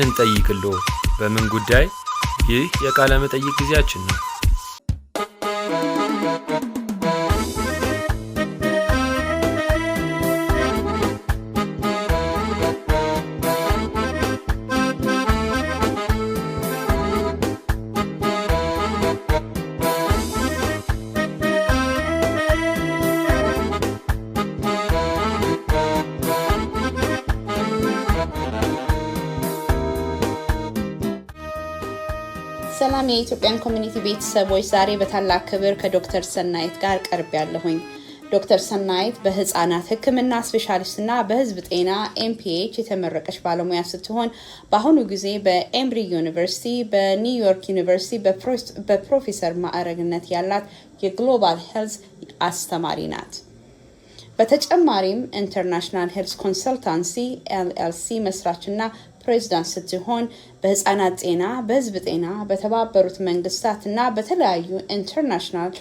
እንጠይቅሎ በምን ጉዳይ? ይህ የቃለ መጠይቅ ጊዜያችን ነው። ሰላም የኢትዮጵያን ኮሚኒቲ ቤተሰቦች፣ ዛሬ በታላቅ ክብር ከዶክተር ሰናይት ጋር ቀርብ ያለሁኝ። ዶክተር ሰናይት በህፃናት ህክምና ስፔሻሊስትና በህዝብ ጤና ኤምፒኤች የተመረቀች ባለሙያ ስትሆን በአሁኑ ጊዜ በኤምሪ ዩኒቨርሲቲ፣ በኒውዮርክ ዩኒቨርሲቲ በፕሮፌሰር ማዕረግነት ያላት የግሎባል ሄልዝ አስተማሪ ናት። በተጨማሪም ኢንተርናሽናል ሄልዝ ኮንሰልታንሲ ኤልኤልሲ መስራችና ፕሬዝዳንት ስትሆን በህፃናት ጤና፣ በህዝብ ጤና፣ በተባበሩት መንግስታት እና በተለያዩ ኢንተርናሽናል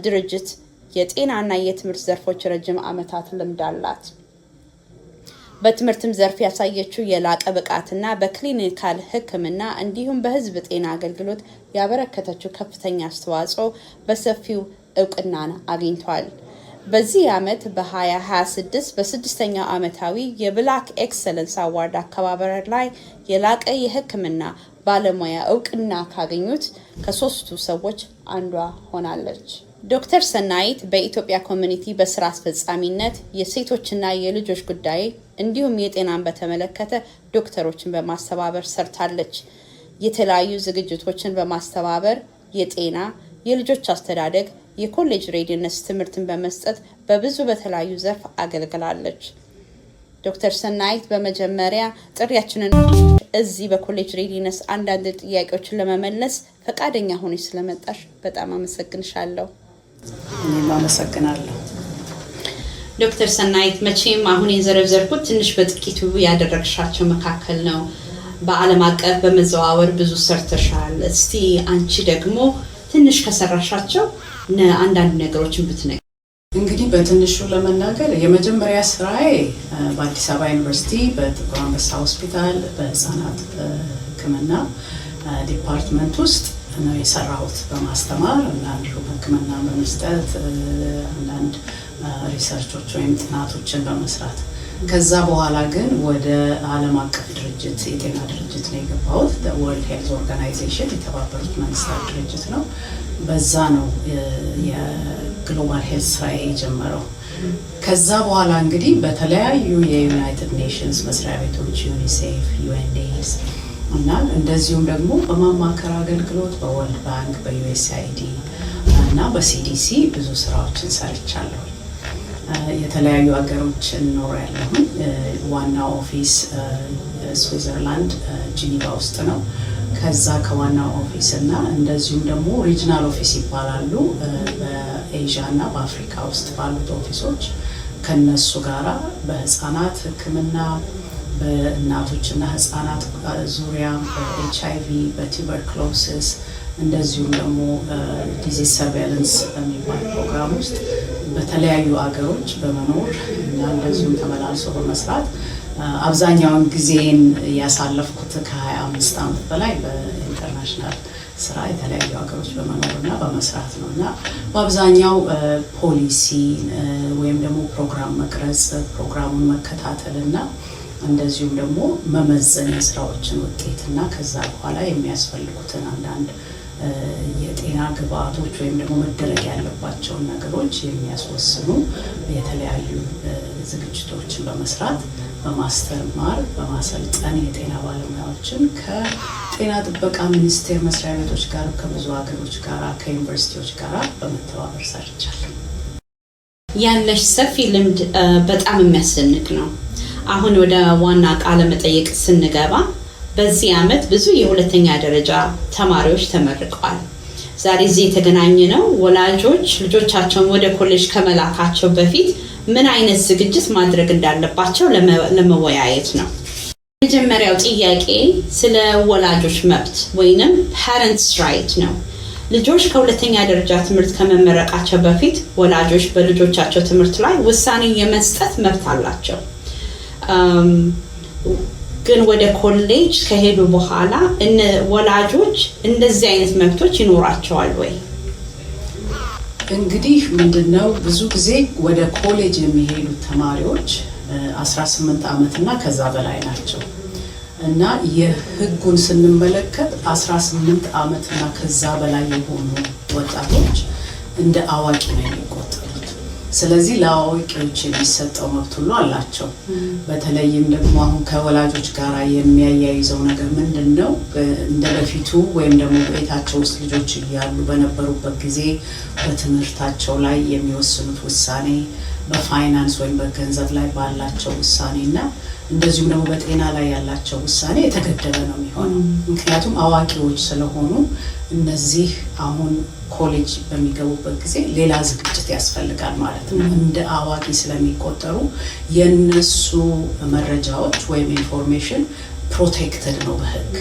ድርጅት የጤናና የትምህርት ዘርፎች ረጅም ዓመታት ልምድ አላት። በትምህርትም ዘርፍ ያሳየችው የላቀ ብቃትና በክሊኒካል ህክምና እንዲሁም በህዝብ ጤና አገልግሎት ያበረከተችው ከፍተኛ አስተዋጽኦ በሰፊው እውቅናን አግኝቷል። በዚህ ዓመት በ2026 በስድስተኛው ዓመታዊ የብላክ ኤክሰለንስ አዋርድ አከባበር ላይ የላቀ የህክምና ባለሙያ እውቅና ካገኙት ከሶስቱ ሰዎች አንዷ ሆናለች። ዶክተር ሰናይት በኢትዮጵያ ኮሚኒቲ በስራ አስፈጻሚነት የሴቶችና የልጆች ጉዳይ እንዲሁም የጤናን በተመለከተ ዶክተሮችን በማስተባበር ሰርታለች። የተለያዩ ዝግጅቶችን በማስተባበር የጤና፣ የልጆች አስተዳደግ፣ የኮሌጅ ሬዲነስ ትምህርትን በመስጠት በብዙ በተለያዩ ዘርፍ አገልግላለች። ዶክተር ሰናይት በመጀመሪያ ጥሪያችንን እዚህ በኮሌጅ ሬዲነስ አንዳንድ ጥያቄዎችን ለመመለስ ፈቃደኛ ሆነሽ ስለመጣሽ በጣም አመሰግንሻለሁ። እኔም አመሰግናለሁ። ዶክተር ሰናይት መቼም አሁን የዘረዘርኩት ትንሽ በጥቂቱ ያደረግሻቸው መካከል ነው። በዓለም አቀፍ በመዘዋወር ብዙ ሰርተሻል። እስቲ አንቺ ደግሞ ትንሽ ከሰራሻቸው አንዳንድ ነገሮችን ብትነግሪኝ። እንግዲህ በትንሹ ለመናገር የመጀመሪያ ስራዬ በአዲስ አበባ ዩኒቨርሲቲ በጥቁር አንበሳ ሆስፒታል በህፃናት ህክምና ዲፓርትመንት ውስጥ ነው የሰራሁት። በማስተማር እና እንዲሁም ህክምና በመስጠት አንዳንድ ሪሰርቾች ወይም ጥናቶችን በመስራት ከዛ በኋላ ግን ወደ ዓለም አቀፍ ድርጅት የጤና ድርጅት ነው የገባሁት። ወርልድ ሄልዝ ኦርጋናይዜሽን የተባበሩት መንግስታት ድርጅት ነው። በዛ ነው የግሎባል ሄልዝ ስራ የጀመረው። ከዛ በኋላ እንግዲህ በተለያዩ የዩናይትድ ኔሽንስ መስሪያ ቤቶች ዩኒሴፍ፣ ዩኤንኤስ እና እንደዚሁም ደግሞ በማማከር አገልግሎት በወርልድ ባንክ፣ በዩኤስአይዲ እና በሲዲሲ ብዙ ስራዎችን ሰርቻለሁ። የተለያዩ ሀገሮችን ኖሬያለሁ። ዋናው ኦፊስ ስዊዘርላንድ ጂኒቫ ውስጥ ነው። ከዛ ከዋናው ኦፊስ እና እንደዚሁም ደግሞ ሪጅናል ኦፊስ ይባላሉ በኤዥያ እና በአፍሪካ ውስጥ ባሉት ኦፊሶች ከነሱ ጋራ በህፃናት ህክምና፣ በእናቶችና ህፃናት ዙሪያ፣ በኤችአይቪ፣ በቱበርክሎሲስ እንደዚሁም ደግሞ ዲዚዝ ሰርቬይላንስ በሚባል ፕሮግራም ውስጥ በተለያዩ ሀገሮች በመኖር እና እንደዚሁም ተመላልሶ በመስራት አብዛኛውን ጊዜን ያሳለፍኩት ከ25 ዓመት በላይ በኢንተርናሽናል ስራ የተለያዩ ሀገሮች በመኖርና በመስራት ነው እና በአብዛኛው ፖሊሲ ወይም ደግሞ ፕሮግራም መቅረጽ፣ ፕሮግራሙን መከታተልና እንደዚሁም ደግሞ መመዘን የስራዎችን ውጤትና ከዛ በኋላ የሚያስፈልጉትን አንዳንድ የጤና ግብአቶች ወይም ደግሞ መደረግ ያለባቸውን ነገሮች የሚያስወስኑ የተለያዩ ዝግጅቶችን በመስራት በማስተማር በማሰልጠን የጤና ባለሙያዎችን ከጤና ጥበቃ ሚኒስቴር መስሪያ ቤቶች ጋር ከብዙ ሀገሮች ጋር ከዩኒቨርሲቲዎች ጋር በመተባበር ሰርቻለሁ። ያለሽ ሰፊ ልምድ በጣም የሚያስደንቅ ነው። አሁን ወደ ዋና ቃለ መጠይቅ ስንገባ በዚህ ዓመት ብዙ የሁለተኛ ደረጃ ተማሪዎች ተመርቀዋል። ዛሬ እዚህ የተገናኘነው ወላጆች ልጆቻቸውን ወደ ኮሌጅ ከመላካቸው በፊት ምን አይነት ዝግጅት ማድረግ እንዳለባቸው ለመወያየት ነው። መጀመሪያው ጥያቄ ስለ ወላጆች መብት ወይንም parents right ነው። ልጆች ከሁለተኛ ደረጃ ትምህርት ከመመረቃቸው በፊት ወላጆች በልጆቻቸው ትምህርት ላይ ውሳኔ የመስጠት መብት አላቸው። ግን ወደ ኮሌጅ ከሄዱ በኋላ ወላጆች እንደዚህ አይነት መብቶች ይኖራቸዋል ወይ? እንግዲህ ምንድነው ብዙ ጊዜ ወደ ኮሌጅ የሚሄዱ ተማሪዎች 18 ዓመትና ከዛ በላይ ናቸው እና የህጉን ስንመለከት 18 ዓመትና ከዛ በላይ የሆኑ ወጣቶች እንደ አዋቂ ነው የሚቆጠሩት። ስለዚህ ለአዋቂዎች የሚሰጠው መብት ሁሉ አላቸው። በተለይም ደግሞ አሁን ከወላጆች ጋር የሚያያይዘው ነገር ምንድነው? እንደ በፊቱ ወይም ደግሞ ቤታቸው ውስጥ ልጆች እያሉ በነበሩበት ጊዜ በትምህርታቸው ላይ የሚወስኑት ውሳኔ፣ በፋይናንስ ወይም በገንዘብ ላይ ባላቸው ውሳኔና እንደዚሁም ደግሞ በጤና ላይ ያላቸው ውሳኔ የተገደበ ነው የሚሆነው። ምክንያቱም አዋቂዎች ስለሆኑ እነዚህ አሁን ኮሌጅ በሚገቡበት ጊዜ ሌላ ዝግጅት ያስፈልጋል ማለት ነው። እንደ አዋቂ ስለሚቆጠሩ የነሱ መረጃዎች ወይም ኢንፎርሜሽን ፕሮቴክትድ ነው በህግ።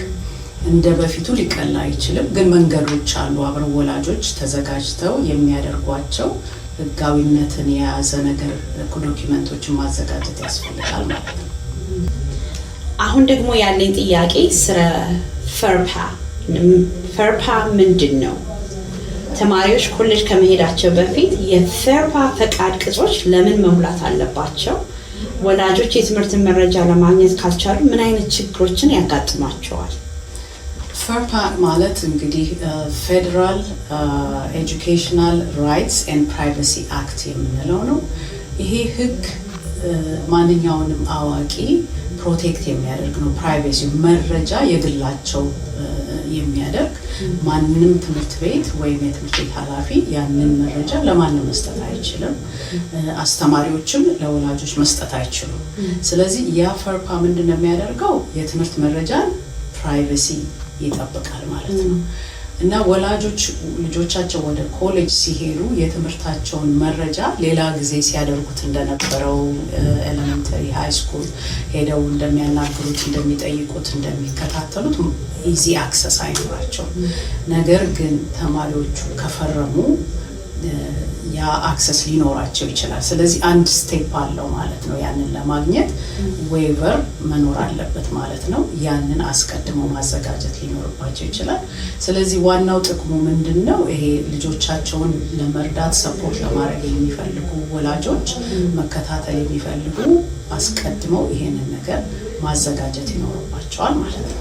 እንደ በፊቱ ሊቀላ አይችልም፣ ግን መንገዶች አሉ አብረው ወላጆች ተዘጋጅተው የሚያደርጓቸው ህጋዊነትን የያዘ ነገር ዶክመንቶችን ማዘጋጀት ያስፈልጋል ማለት ነው። አሁን ደግሞ ያለኝ ጥያቄ ስለ ፈርፓ ምንድን ነው? ተማሪዎች ኮሌጅ ከመሄዳቸው በፊት የፈርፓ ፈቃድ ቅጾች ለምን መሙላት አለባቸው? ወላጆች የትምህርትን መረጃ ለማግኘት ካልቻሉ ምን አይነት ችግሮችን ያጋጥማቸዋል? ፈርፓ ማለት እንግዲህ ፌደራል ኤጁኬሽናል ራይትስ ኤንድ ፕራይቬሲ አክት የምንለው ነው። ይሄ ህግ ማንኛውንም አዋቂ ፕሮቴክት የሚያደርግ ነው። ፕራይቬሲ መረጃ የግላቸው የሚያደርግ ማንንም ትምህርት ቤት ወይም የትምህርት ቤት ኃላፊ ያንን መረጃ ለማንም መስጠት አይችልም። አስተማሪዎችም ለወላጆች መስጠት አይችሉም። ስለዚህ ያ ፈርፓ ምንድነው የሚያደርገው? የትምህርት መረጃን ፕራይቬሲ ይጠብቃል ማለት ነው። እና ወላጆች ልጆቻቸው ወደ ኮሌጅ ሲሄዱ የትምህርታቸውን መረጃ ሌላ ጊዜ ሲያደርጉት እንደነበረው ኤሌመንተሪ፣ ሃይ ስኩል ሄደው እንደሚያናግሩት፣ እንደሚጠይቁት፣ እንደሚከታተሉት ኢዚ አክሰስ አይኖራቸውም። ነገር ግን ተማሪዎቹ ከፈረሙ ያ አክሰስ ሊኖራቸው ይችላል። ስለዚህ አንድ ስቴፕ አለው ማለት ነው። ያንን ለማግኘት ዌይቨር መኖር አለበት ማለት ነው። ያንን አስቀድመው ማዘጋጀት ሊኖርባቸው ይችላል። ስለዚህ ዋናው ጥቅሙ ምንድነው? ይሄ ልጆቻቸውን ለመርዳት ሰፖርት ለማድረግ የሚፈልጉ ወላጆች፣ መከታተል የሚፈልጉ አስቀድመው ይሄንን ነገር ማዘጋጀት ይኖርባቸዋል ማለት ነው።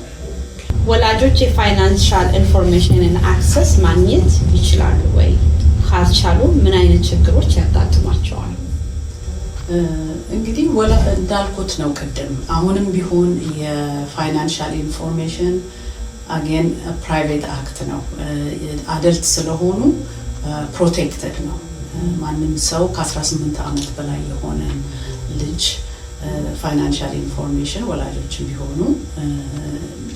ወላጆች የፋይናንሻል ኢንፎርሜሽንን አክሰስ ማግኘት ይችላሉ ወይ? ካልቻሉ ምን አይነት ችግሮች ያጋጥሟቸዋል? እንግዲህ እንዳልኩት ነው ቅድም፣ አሁንም ቢሆን የፋይናንሻል ኢንፎርሜሽን አጌን ፕራይቬት አክት ነው። አደልት ስለሆኑ ፕሮቴክትድ ነው። ማንም ሰው ከ18 ዓመት በላይ የሆነ ልጅ ፋይናንሻል ኢንፎርሜሽን ወላጆችም ቢሆኑ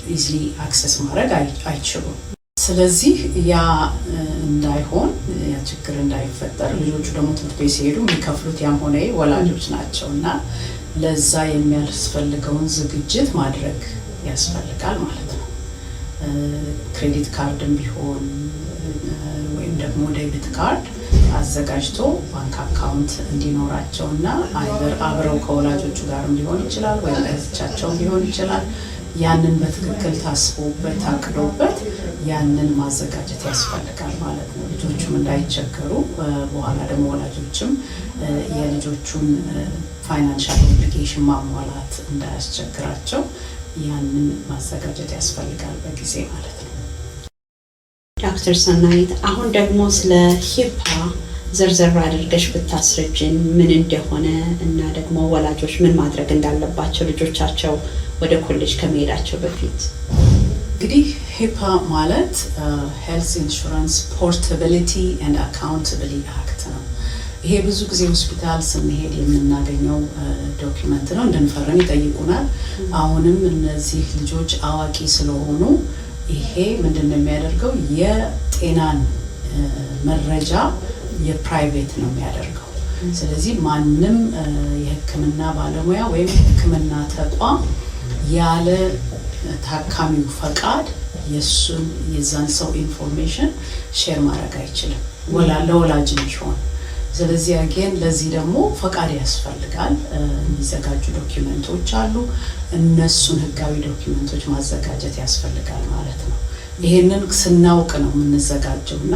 ኢዝሊ አክሰስ ማድረግ አይችሉም። ስለዚህ ያ እንዳይሆን፣ ያ ችግር እንዳይፈጠር ልጆቹ ደግሞ ትምህርት ቤት ሲሄዱ የሚከፍሉት ያም ሆነ ወላጆች ናቸው እና ለዛ የሚያስፈልገውን ዝግጅት ማድረግ ያስፈልጋል ማለት ነው። ክሬዲት ካርድም ቢሆን ወይም ደግሞ ዴቢት ካርድ አዘጋጅቶ ባንክ አካውንት እንዲኖራቸው እና አብረው ከወላጆቹ ጋርም ሊሆን ይችላል ወይም ለብቻቸው ሊሆን ይችላል። ያንን በትክክል ታስቦበት ታቅዶበት ያንን ማዘጋጀት ያስፈልጋል ማለት ነው። ልጆቹም እንዳይቸገሩ፣ በኋላ ደግሞ ወላጆችም የልጆቹን ፋይናንሻል ኦብሊጌሽን ማሟላት እንዳያስቸግራቸው ያንን ማዘጋጀት ያስፈልጋል በጊዜ ማለት ነው። ዶክተር ሰናይት፣ አሁን ደግሞ ስለ ሂፓ ዝርዝር አድርገሽ ብታስረጅን ምን እንደሆነ እና ደግሞ ወላጆች ምን ማድረግ እንዳለባቸው ልጆቻቸው ወደ ኮሌጅ ከመሄዳቸው በፊት። እንግዲህ ሂፓ ማለት ሄልዝ ኢንሹራንስ ፖርታቢሊቲ ኤንድ አካውንታቢሊቲ አክት ነው። ይሄ ብዙ ጊዜ ሆስፒታል ስንሄድ የምናገኘው ዶክመንት ነው። እንድንፈርም ይጠይቁናል። አሁንም እነዚህ ልጆች አዋቂ ስለሆኑ ይሄ ምንድነው የሚያደርገው? የጤናን መረጃ የፕራይቬት ነው የሚያደርገው። ስለዚህ ማንም የሕክምና ባለሙያ ወይም የሕክምና ተቋም ያለ ታካሚው ፈቃድ የዛን ሰው ኢንፎርሜሽን ሼር ማድረግ አይችልም፣ ለወላጅ ቢሆን። ስለዚህ አገን ለዚህ ደግሞ ፈቃድ ያስፈልጋል። የሚዘጋጁ ዶክመንቶች አሉ። እነሱን ህጋዊ ዶክመንቶች ማዘጋጀት ያስፈልጋል ማለት ነው። ይሄንን ስናውቅ ነው የምንዘጋጀውና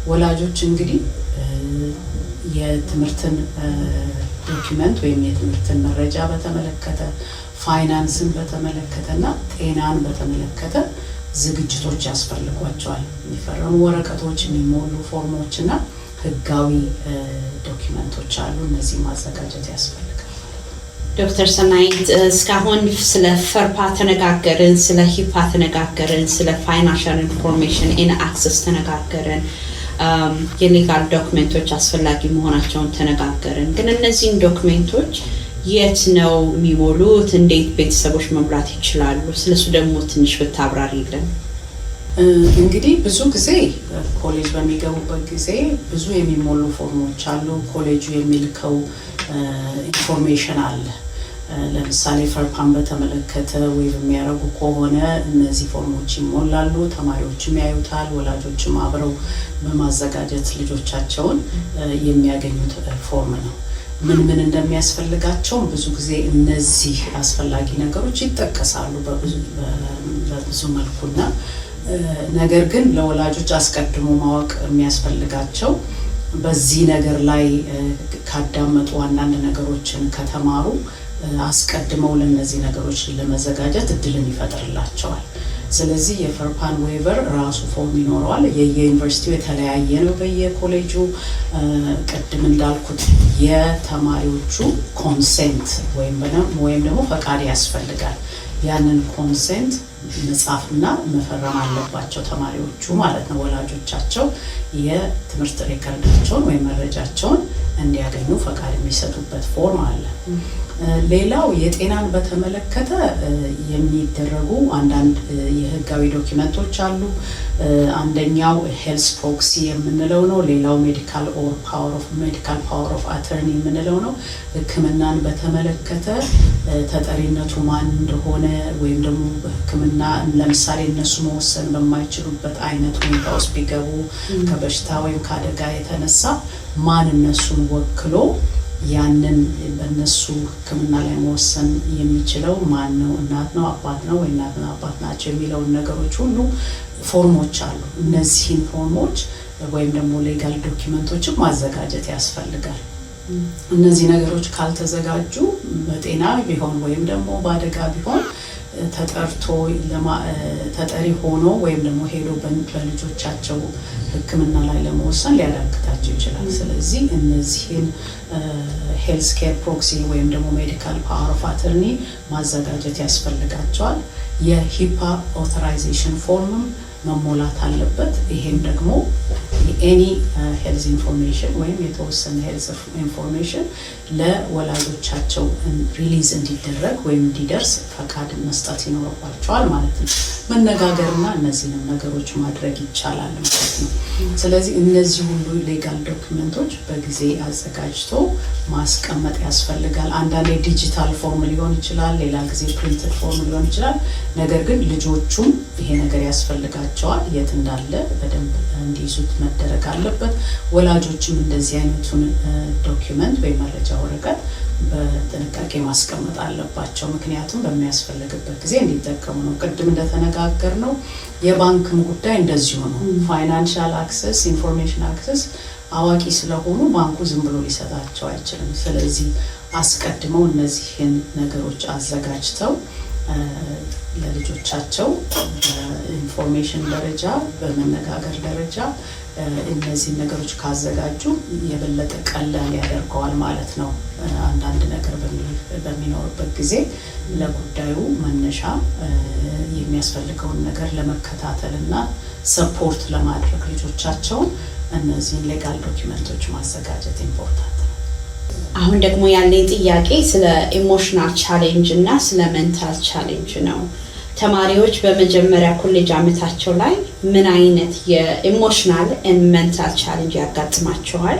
ወላጆች እንግዲህ የትምህርትን ዶክመንት ወይም የትምህርትን መረጃ በተመለከተ ፋይናንስን በተመለከተና ጤናን በተመለከተ ዝግጅቶች ያስፈልጓቸዋል። የሚፈረሙ ወረቀቶች፣ የሚሞሉ ፎርሞችና ህጋዊ ዶክመንቶች አሉ። እነዚህ ማዘጋጀት ያስፈልጋል። ዶክተር ሰናይት እስካሁን ስለ ፈርፓ ተነጋገርን፣ ስለ ሂፓ ተነጋገርን፣ ስለ ፋይናንሻል ኢንፎርሜሽን ኢን አክሰስ ተነጋገርን፣ የሌጋል ዶክመንቶች አስፈላጊ መሆናቸውን ተነጋገርን። ግን እነዚህን ዶክመንቶች የት ነው የሚሞሉት? እንዴት ቤተሰቦች መሙላት ይችላሉ? ስለሱ ደግሞ ትንሽ ብታብራሪልን። እንግዲህ ብዙ ጊዜ ኮሌጅ በሚገቡበት ጊዜ ብዙ የሚሞሉ ፎርሞች አሉ። ኮሌጁ የሚልከው ኢንፎርሜሽን አለ። ለምሳሌ ፈርፓን በተመለከተ ወይ የሚያረጉ ከሆነ እነዚህ ፎርሞች ይሞላሉ፣ ተማሪዎችም ያዩታል፣ ወላጆችም አብረው በማዘጋጀት ልጆቻቸውን የሚያገኙት ፎርም ነው። ምን እንደሚያስፈልጋቸው ብዙ ጊዜ እነዚህ አስፈላጊ ነገሮች ይጠቀሳሉ በብዙ መልኩና ነገር ግን ለወላጆች አስቀድሞ ማወቅ የሚያስፈልጋቸው በዚህ ነገር ላይ ካዳመጡ አንዳንድ ነገሮችን ከተማሩ አስቀድመው ለነዚህ ነገሮች ለመዘጋጀት እድልን ይፈጥርላቸዋል። ስለዚህ የፈርፓን ዌቨር ራሱ ፎርም ይኖረዋል። የዩኒቨርሲቲው የተለያየ ነው በየኮሌጁ። ቅድም እንዳልኩት የተማሪዎቹ ኮንሴንት ወይም ደግሞ ፈቃድ ያስፈልጋል። ያንን ኮንሴንት መጻፍና መፈረም አለባቸው ተማሪዎቹ ማለት ነው። ወላጆቻቸው የትምህርት ሬከርዳቸውን ወይም መረጃቸውን እንዲያገኙ ፈቃድ የሚሰጡበት ፎርም አለ። ሌላው የጤናን በተመለከተ የሚደረጉ አንዳንድ የህጋዊ ዶክመንቶች አሉ። አንደኛው ሄልስ ፕሮክሲ የምንለው ነው። ሌላው ሜዲካል ፓወር ኦፍ አተርኒ የምንለው ነው። ሕክምናን በተመለከተ ተጠሪነቱ ማን እንደሆነ ወይም ደግሞ ሕክምና ለምሳሌ እነሱ መወሰን በማይችሉበት አይነት ሁኔታ ውስጥ ቢገቡ ከበሽታ ወይም ከአደጋ የተነሳ ማን እነሱን ወክሎ ያንን በእነሱ ሕክምና ላይ መወሰን የሚችለው ማን ነው? እናት ነው? አባት ነው? ወይ እናትና አባት ናቸው? የሚለውን ነገሮች ሁሉ ፎርሞች አሉ። እነዚህን ፎርሞች ወይም ደግሞ ሌጋል ዶክመንቶችን ማዘጋጀት ያስፈልጋል። እነዚህ ነገሮች ካልተዘጋጁ በጤና ቢሆን ወይም ደግሞ በአደጋ ቢሆን ተጠሪ ሆኖ ወይም ደግሞ ሄዶ በልጆቻቸው ሕክምና ላይ ለመወሰን ሊያዳግታቸው ይችላል። ስለዚህ እነዚህን ሄልስ ኬር ፕሮክሲ ወይም ደግሞ ሜዲካል ፓወር ኦፍ አተርኒ ማዘጋጀት ያስፈልጋቸዋል። የሂፓ ኦቶራይዜሽን ፎርምም መሞላት አለበት። ይሄም ደግሞ ኤኒ ሄልዝ ኢንፎርሜሽን ወይም የተወሰነ ሄልዝ ኢንፎርሜሽን ለወላጆቻቸው ሪሊዝ እንዲደረግ ወይም እንዲደርስ ፈቃድ መስጠት ይኖርባቸዋል ማለት ነው። መነጋገርና እነዚህንም ነገሮች ማድረግ ይቻላል ማለት ነው። ስለዚህ እነዚህ ሁሉ ሌጋል ዶክመንቶች በጊዜ አዘጋጅቶ ማስቀመጥ ያስፈልጋል። አንዳንዴ ዲጂታል ፎርም ሊሆን ይችላል፣ ሌላ ጊዜ ፕሪንትድ ፎርም ሊሆን ይችላል። ነገር ግን ልጆቹም ይሄ ነገር ያስፈልጋቸዋል። የት እንዳለ በደንብ እንዲይዙት መደረግ አለበት። ወላጆችም እንደዚህ አይነቱን ዶክመንት ወይም መረጃ ወረቀት በጥንቃቄ ማስቀመጥ አለባቸው። ምክንያቱም በሚያስፈልግበት ጊዜ እንዲጠቀሙ ነው። ቅድም እንደተነጋገር ነው የባንክም ጉዳይ እንደዚሁ ነው። ፋይናንሻል አክሰስ፣ ኢንፎርሜሽን አክሰስ አዋቂ ስለሆኑ ባንኩ ዝም ብሎ ሊሰጣቸው አይችልም። ስለዚህ አስቀድመው እነዚህን ነገሮች አዘጋጅተው ለልጆቻቸው በኢንፎርሜሽን ደረጃ በመነጋገር ደረጃ እነዚህን ነገሮች ካዘጋጁ የበለጠ ቀላል ያደርገዋል ማለት ነው። አንዳንድ ነገር በሚኖርበት ጊዜ ለጉዳዩ መነሻ የሚያስፈልገውን ነገር ለመከታተልና ሰፖርት ለማድረግ ልጆቻቸውን እነዚህን ሌጋል ዶክመንቶች ማዘጋጀት ኢምፖርታንት ነው። አሁን ደግሞ ያለኝ ጥያቄ ስለ ኢሞሽናል ቻሌንጅ እና ስለ ሜንታል ቻሌንጅ ነው። ተማሪዎች በመጀመሪያ ኮሌጅ ዓመታቸው ላይ ምን አይነት የኢሞሽናል ኤንድ ሜንታል ቻሌንጅ ያጋጥማቸዋል?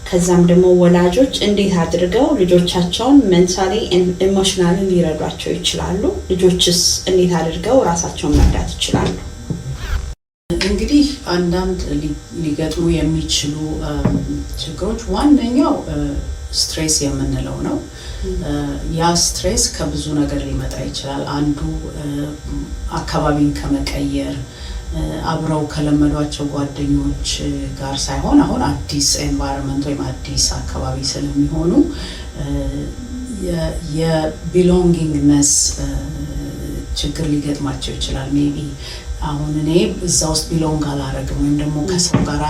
ከዛም ደግሞ ወላጆች እንዴት አድርገው ልጆቻቸውን ሜንታሊ ኤንድ ኢሞሽናሊ ሊረዷቸው ይችላሉ? ልጆችስ እንዴት አድርገው ራሳቸውን መርዳት ይችላሉ? እንግዲህ አንዳንድ ሊገጥሙ የሚችሉ ችግሮች ዋነኛው ስትሬስ የምንለው ነው። ያ ስትሬስ ከብዙ ነገር ሊመጣ ይችላል። አንዱ አካባቢን ከመቀየር አብረው ከለመዷቸው ጓደኞች ጋር ሳይሆን አሁን አዲስ ኤንቫይሮንመንት ወይም አዲስ አካባቢ ስለሚሆኑ የቢሎንጊንግነስ ችግር ሊገጥማቸው ይችላል። ሜቢ አሁን እኔ እዛ ውስጥ ቢሎንግ አላረግም ወይም ደግሞ ከሰው ጋር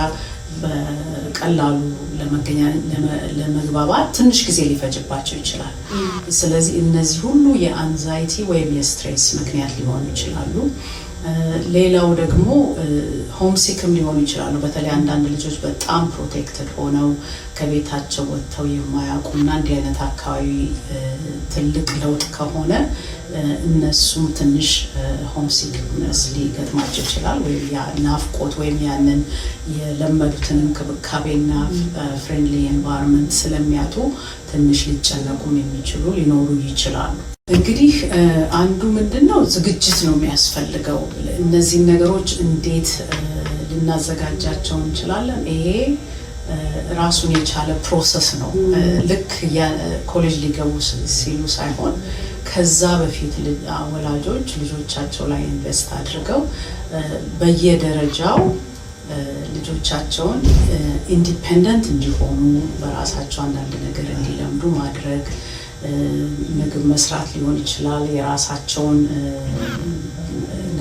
በቀላሉ ለመግባባት ትንሽ ጊዜ ሊፈጅባቸው ይችላል። ስለዚህ እነዚህ ሁሉ የአንዛይቲ ወይም የስትሬስ ምክንያት ሊሆኑ ይችላሉ። ሌላው ደግሞ ሆምሲክም ሊሆኑ ይችላሉ። በተለይ አንዳንድ ልጆች በጣም ፕሮቴክትድ ሆነው ከቤታቸው ወጥተው የማያውቁና እንዲህ አይነት አካባቢ ትልቅ ለውጥ ከሆነ እነሱም ትንሽ ሆምሲክነስ ሊገጥማቸው ይችላል። ወይም ያ ናፍቆት ወይም ያንን የለመዱትን እንክብካቤና ፍሬንድሊ ኤንቫይሮንመንት ስለሚያጡ ትንሽ ሊጨነቁም የሚችሉ ሊኖሩ ይችላሉ። እንግዲህ አንዱ ምንድነው ዝግጅት ነው የሚያስፈልገው። እነዚህን ነገሮች እንዴት ልናዘጋጃቸው እንችላለን? ይሄ ራሱን የቻለ ፕሮሰስ ነው። ልክ ኮሌጅ ሊገቡ ሲሉ ሳይሆን ከዛ በፊት ወላጆች ልጆቻቸው ላይ ኢንቨስት አድርገው በየደረጃው ልጆቻቸውን ኢንዲፔንደንት እንዲሆኑ በራሳቸው አንዳንድ ነገር እንዲለምዱ ማድረግ፣ ምግብ መስራት ሊሆን ይችላል። የራሳቸውን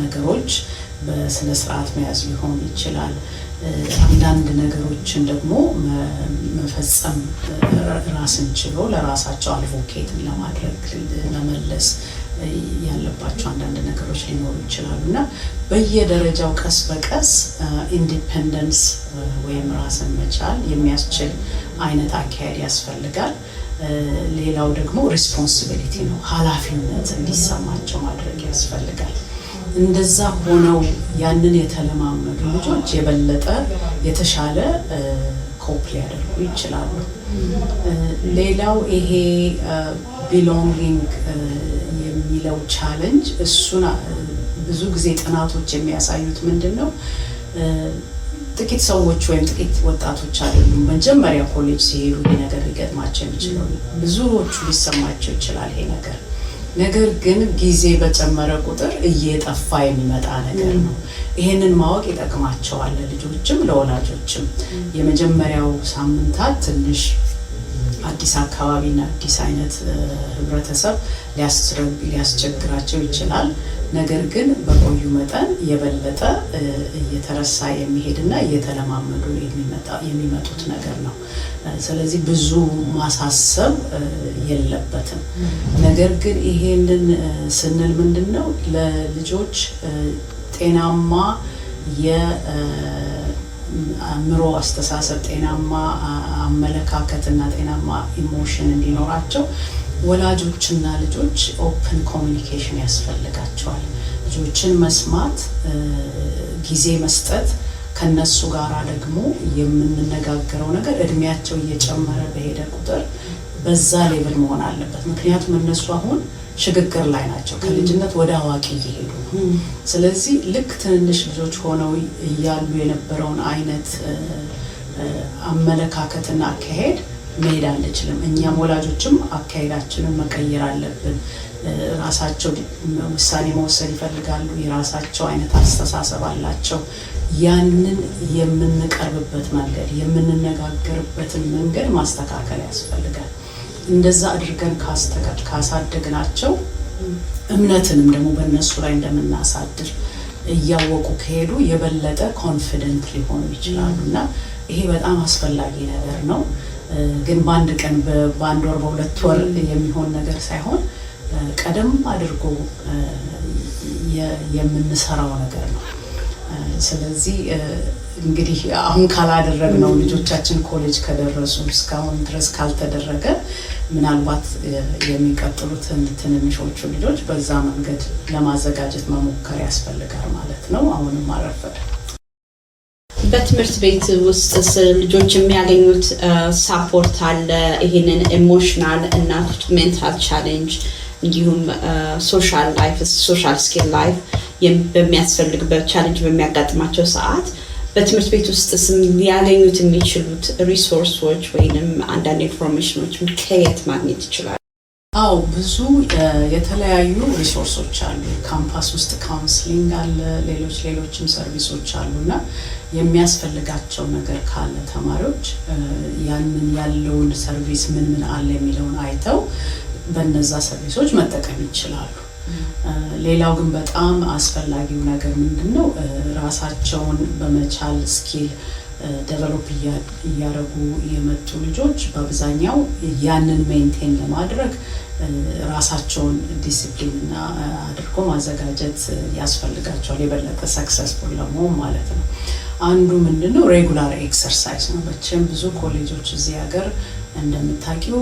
ነገሮች በስነ ስርዓት መያዝ ሊሆን ይችላል። አንዳንድ ነገሮችን ደግሞ መፈጸም ራስን ችሎ ለራሳቸው አድቮኬትን ለማድረግ መመለስ ያለባቸው አንዳንድ ነገሮች ሊኖሩ ይችላሉ እና በየደረጃው ቀስ በቀስ ኢንዲፔንደንስ ወይም ራስን መቻል የሚያስችል አይነት አካሄድ ያስፈልጋል። ሌላው ደግሞ ሪስፖንሲቢሊቲ ነው። ኃላፊነት እንዲሰማቸው ማድረግ ያስፈልጋል። እንደዛ ሆነው ያንን የተለማመዱ ልጆች የበለጠ የተሻለ ኮፕ ሊያደርጉ ይችላሉ። ሌላው ይሄ ቢሎንጊንግ የሚለው ቻሌንጅ እሱን ብዙ ጊዜ ጥናቶች የሚያሳዩት ምንድን ነው? ጥቂት ሰዎች ወይም ጥቂት ወጣቶች አይደሉም መጀመሪያ ኮሌጅ ሲሄዱ ይሄ ነገር ሊገጥማቸው የሚችለው። ብዙዎቹ ሊሰማቸው ይችላል ይሄ ነገር። ነገር ግን ጊዜ በጨመረ ቁጥር እየጠፋ የሚመጣ ነገር ነው። ይሄንን ማወቅ ይጠቅማቸዋል ለልጆችም ለወላጆችም። የመጀመሪያው ሳምንታት ትንሽ አዲስ አካባቢና አዲስ አይነት ህብረተሰብ ሊያስቸግራቸው ይችላል። ነገር ግን በቆዩ መጠን የበለጠ እየተረሳ የሚሄድና እየተለማመዱ የሚመጡት ነገር ነው። ስለዚህ ብዙ ማሳሰብ የለበትም። ነገር ግን ይሄንን ስንል ምንድነው ለልጆች ጤናማ የአእምሮ አስተሳሰብ፣ ጤናማ አመለካከትና ጤናማ ኢሞሽን እንዲኖራቸው ወላጆችና ልጆች ኦፕን ኮሚኒኬሽን ያስፈልጋቸዋል። ልጆችን መስማት፣ ጊዜ መስጠት፣ ከነሱ ጋር ደግሞ የምንነጋገረው ነገር እድሜያቸው እየጨመረ በሄደ ቁጥር በዛ ሌቭል መሆን አለበት። ምክንያቱም እነሱ አሁን ሽግግር ላይ ናቸው፣ ከልጅነት ወደ አዋቂ እየሄዱ ነው። ስለዚህ ልክ ትንንሽ ልጆች ሆነው እያሉ የነበረውን አይነት አመለካከትና አካሄድ መሄድ አንችልም። እኛም ወላጆችም አካሄዳችንን መቀየር አለብን። ራሳቸው ውሳኔ መወሰን ይፈልጋሉ። የራሳቸው አይነት አስተሳሰብ አላቸው። ያንን የምንቀርብበት መንገድ፣ የምንነጋገርበትን መንገድ ማስተካከል ያስፈልጋል። እንደዛ አድርገን ካሳደግናቸው እምነትንም ደግሞ በእነሱ ላይ እንደምናሳድር እያወቁ ከሄዱ የበለጠ ኮንፊደንት ሊሆኑ ይችላሉ እና ይሄ በጣም አስፈላጊ ነገር ነው። ግን በአንድ ቀን በአንድ ወር በሁለት ወር የሚሆን ነገር ሳይሆን ቀደም አድርጎ የምንሰራው ነገር ነው። ስለዚህ እንግዲህ አሁን ካላደረግነው ልጆቻችን ኮሌጅ ከደረሱ እስካሁን ድረስ ካልተደረገ ምናልባት የሚቀጥሉትን ትንንሾቹ ልጆች በዛ መንገድ ለማዘጋጀት መሞከር ያስፈልጋል ማለት ነው። አሁንም አረፈደ። በትምህርት ቤት ውስጥ ልጆች የሚያገኙት ሳፖርት አለ። ይሄንን ኢሞሽናል እና ሜንታል ቻሌንጅ እንዲሁም ሶሻል ላይፍ ሶሻል ስኪል ላይፍ በሚያስፈልግበት ቻሌንጅ በሚያጋጥማቸው ሰዓት በትምህርት ቤት ውስጥ ሊያገኙት የሚችሉት ሪሶርሶች ወይንም አንዳንድ ኢንፎርሜሽኖች ከየት ማግኘት ይችላል? አው ብዙ የተለያዩ ሪሶርሶች አሉ። ካምፓስ ውስጥ ካውንስሊንግ አለ፣ ሌሎችም ሰርቪሶች አሉና የሚያስፈልጋቸው ነገር ካለ ተማሪዎች ያንን ያለውን ሰርቪስ ምን አለ የሚለውን አይተው በነዛ ሰርቪሶች መጠቀም ይችላሉ። ሌላው ግን በጣም አስፈላጊው ነገር ምንድነው ራሳቸውን በመቻል ስኪል ዴቨሎፕ እያደረጉ የመጡ ልጆች በአብዛኛው ያንን ሜንቴን ለማድረግ ራሳቸውን ዲሲፕሊን እና አድርጎ ማዘጋጀት ያስፈልጋቸዋል የበለጠ ሰክሰስፉል ለመሆን ማለት ነው። አንዱ ምንድነው ሬጉላር ኤክሰርሳይዝ ነው። በቸም ብዙ ኮሌጆች እዚህ ሀገር እንደምታውቂው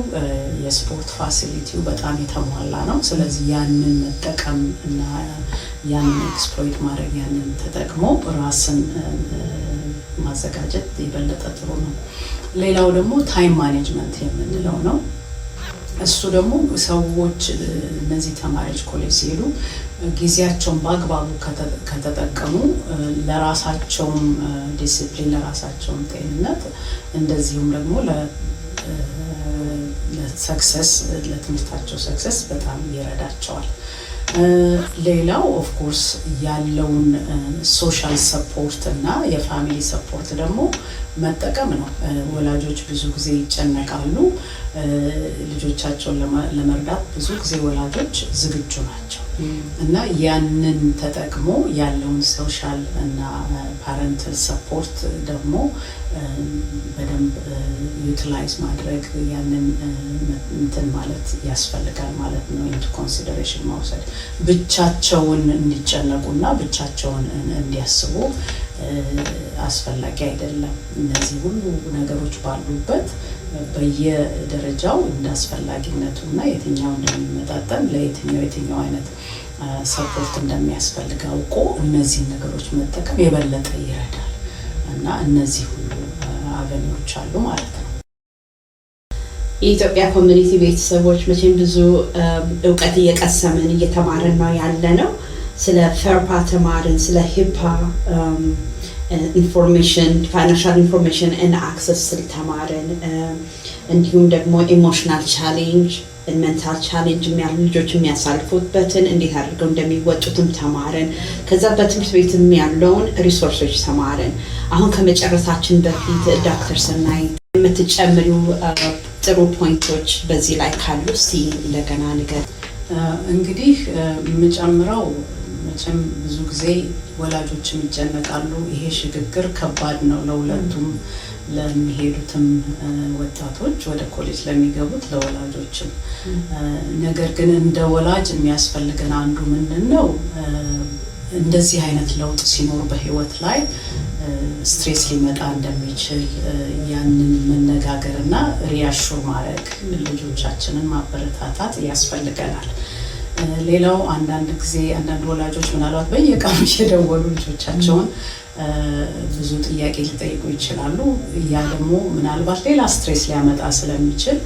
የስፖርት ፋሲሊቲው በጣም የተሟላ ነው። ስለዚህ ያንን መጠቀም እና ያንን ኤክስፕሎይት ማድረግ ያንን ተጠቅሞ ራስን ማዘጋጀት የበለጠ ጥሩ ነው። ሌላው ደግሞ ታይም ማኔጅመንት የምንለው ነው። እሱ ደግሞ ሰዎች እነዚህ ተማሪዎች ኮሌጅ ሲሄዱ ጊዜያቸውን በአግባቡ ከተጠቀሙ ለራሳቸውም ዲሲፕሊን ለራሳቸውም ጤንነት እንደዚሁም ደግሞ ለሰክሰስ ለትምህርታቸው ሰክሰስ በጣም ይረዳቸዋል። ሌላው ኦፍ ኮርስ ያለውን ሶሻል ሰፖርት እና የፋሚሊ ሰፖርት ደግሞ መጠቀም ነው። ወላጆች ብዙ ጊዜ ይጨነቃሉ። ልጆቻቸውን ለመርዳት ብዙ ጊዜ ወላጆች ዝግጁ ናቸው እና ያንን ተጠቅሞ ያለውን ሶሻል እና ፓረንታል ሰፖርት ደግሞ በደንብ ዩቲላይዝ ማድረግ ያንን እንትን ማለት ያስፈልጋል ማለት ነው። ኢንቱ ኮንሲደሬሽን መውሰድ ብቻቸውን እንዲጨነቁና ብቻቸውን እንዲያስቡ አስፈላጊ አይደለም። እነዚህ ሁሉ ነገሮች ባሉበት በየደረጃው እንዳስፈላጊነቱና የትኛው እንደሚመጣጠን ለየትኛው አይነት ሰፖርት እንደሚያስፈልግ አውቆ እነዚህ ነገሮች መጠቀም የበለጠ ይረዳል እና እነዚህ ሁሉ አቨኒዎች አሉ ማለት ነው። የኢትዮጵያ ኮሚኒቲ ቤተሰቦች መቼም ብዙ እውቀት እየቀሰምን እየተማርን ነው ያለ ነው። ስለ ፈርፓ ተማርን፣ ስለ ሂፓ ኢንፎርሜሽን ፋይናንሻል ኢንፎርሜሽን እና አክሰስ ተማርን። እንዲሁም ደግሞ ኢሞሽናል ቻሌንጅ ሜንታል ቻሌንጅ ልጆች የሚያሳልፉበትን እንዴት አድርገው እንደሚወጡትም ተማርን። ከዛ በትምህርት ቤትም ያለውን ሪሶርሶች ተማርን። አሁን ከመጨረሳችን በፊት ዶክተር ሰናይት የምትጨምሪው ጥሩ ፖይንቶች በዚህ ላይ ካሉ እስቲ እንደገና ንገር። እንግዲህ የምጨምረው መቼም ብዙ ጊዜ ወላጆችም ይጨነቃሉ። ይሄ ሽግግር ከባድ ነው ለሁለቱም ለሚሄዱትም ወጣቶች ወደ ኮሌጅ ለሚገቡት ለወላጆችም። ነገር ግን እንደ ወላጅ የሚያስፈልገን አንዱ ምንድነው እንደዚህ አይነት ለውጥ ሲኖር በህይወት ላይ ስትሬስ ሊመጣ እንደሚችል ያንን መነጋገርና ሪያሹር ማድረግ ልጆቻችንን ማበረታታት ያስፈልገናል። ሌላው አንዳንድ ጊዜ አንዳንድ ወላጆች ምናልባት በየቀኑ እየደወሉ ልጆቻቸውን ብዙ ጥያቄ ሊጠይቁ ይችላሉ። ያ ደግሞ ምናልባት ሌላ ስትሬስ ሊያመጣ ስለሚችል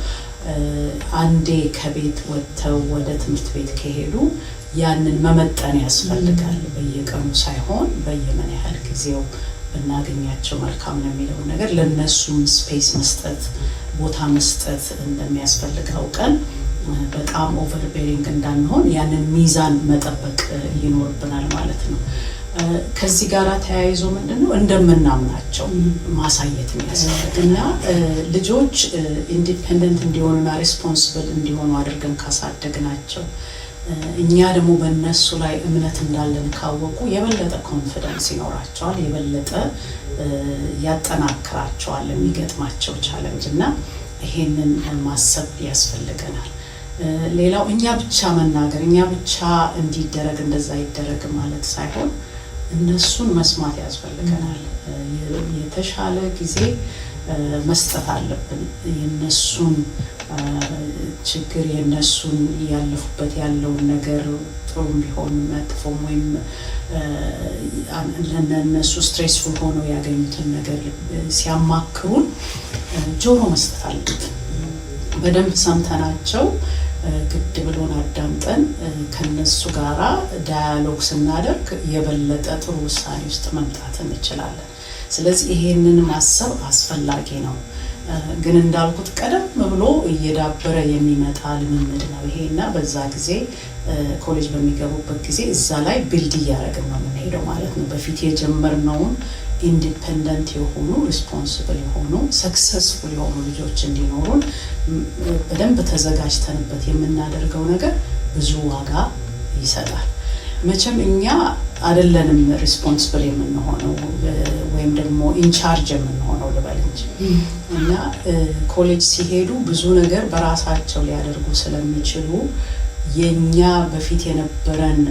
አንዴ ከቤት ወጥተው ወደ ትምህርት ቤት ከሄዱ ያንን መመጠን ያስፈልጋል። በየቀኑ ሳይሆን በየምን ያህል ጊዜው ብናገኛቸው መልካም ነው የሚለውን ነገር ለነሱም ስፔስ መስጠት ቦታ መስጠት እንደሚያስፈልግ አውቀን በጣም ኦቨርቤሪንግ እንዳንሆን ያንን ሚዛን መጠበቅ ይኖርብናል ማለት ነው። ከዚህ ጋር ተያይዞ ምንድነው እንደምናምናቸው ማሳየት የሚያስፈልግና ልጆች ኢንዲፔንደንት እንዲሆኑና ሬስፖንሲብል እንዲሆኑ አድርገን ካሳደግናቸው እኛ ደግሞ በእነሱ ላይ እምነት እንዳለን ካወቁ የበለጠ ኮንፊደንስ ይኖራቸዋል፣ የበለጠ ያጠናክራቸዋል የሚገጥማቸው ቻሌንጅ እና ይሄንን ማሰብ ያስፈልገናል። ሌላው እኛ ብቻ መናገር እኛ ብቻ እንዲደረግ እንደዛ ይደረግ ማለት ሳይሆን እነሱን መስማት ያስፈልገናል። የተሻለ ጊዜ መስጠት አለብን። የነሱን ችግር የነሱን ያለፉበት ያለውን ነገር ጥሩ ቢሆን መጥፎም ወይም ለነሱ ስትሬስፉል ሆኖ ያገኙትን ነገር ሲያማክሩን ጆሮ መስጠት አለብን። በደንብ ሰምተናቸው ግድ ብሎን አዳምጠን ከነሱ ጋራ ዳያሎግ ስናደርግ የበለጠ ጥሩ ውሳኔ ውስጥ መምጣት እንችላለን። ስለዚህ ይሄንን ማሰብ አስፈላጊ ነው። ግን እንዳልኩት ቀደም ብሎ እየዳበረ የሚመጣ ልምምድ ነው ይሄና በዛ ጊዜ ኮሌጅ በሚገቡበት ጊዜ እዛ ላይ ቢልድ እያደረግን ነው የምንሄደው ማለት ነው። በፊት የጀመርነውን ኢንዲፔንደንት የሆኑ ሪስፖንሲብል የሆኑ ሰክሰስፉል የሆኑ ልጆች እንዲኖሩን በደንብ ተዘጋጅተንበት የምናደርገው ነገር ብዙ ዋጋ ይሰጣል። መቼም እኛ አይደለንም ሪስፖንሲብል የምንሆነው ወይም ደግሞ ኢንቻርጅ የምንሆነው ልበል እንጂ እና ኮሌጅ ሲሄዱ ብዙ ነገር በራሳቸው ሊያደርጉ ስለሚችሉ የኛ በፊት የነበረን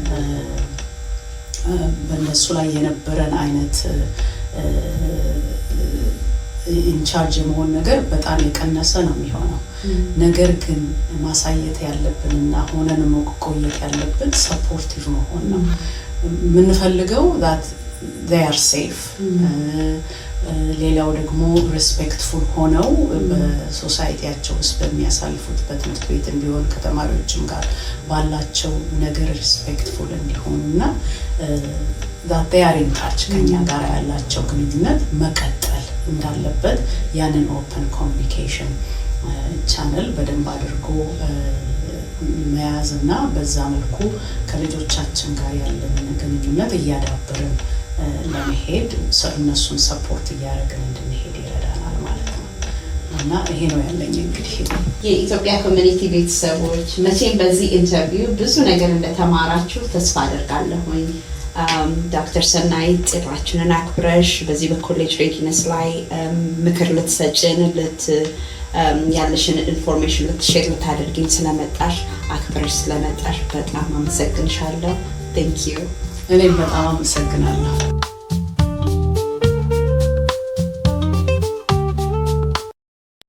በእነሱ ላይ የነበረን አይነት ኢንቻርጅ የመሆን ነገር በጣም የቀነሰ ነው የሚሆነው። ነገር ግን ማሳየት ያለብንና ሆነን መቆየት ያለብን ሰፖርቲቭ መሆን ነው የምንፈልገው that they are safe ሌላው ደግሞ ሪስፔክትፉል ሆነው በሶሳይቲያቸው ውስጥ በሚያሳልፉት በትምህርት ቤት እንዲሆን ከተማሪዎችም ጋር ባላቸው ነገር ሪስፔክትፉል እንዲሆኑና that they are in touch ከኛ ጋር ያላቸው ግንኙነት መቀጠል እንዳለበት ያንን ኦፕን ኮሚኒኬሽን ቻነል በደንብ አድርጎ መያዝና በዛ መልኩ ከልጆቻችን ጋር ያለንን ግንኙነት እያዳበርን ለመሄድ እነሱን ሰፖርት እያደረግን እንድንሄድ ይረዳናል ማለት ነው። እና ይሄ ነው ያለኝ እንግዲህ የኢትዮጵያ ኮሚኒቲ ቤተሰቦች መቼም በዚህ ኢንተርቪው ብዙ ነገር እንደተማራችሁ ተስፋ አደርጋለሁኝ። ዶክተር ሰናይት ጥሪያችንን አክብረሽ በዚህ በኮሌጅ ሬዲነስ ላይ ምክር ልትሰጭን ያለሽን ኢንፎርሜሽን ልትሼር ልታደርጊኝ ስለመጣሽ አክብረሽ ስለመጣሽ በጣም አመሰግንሻለሁ። ቴንክ ዩ። እኔም በጣም አመሰግናለሁ።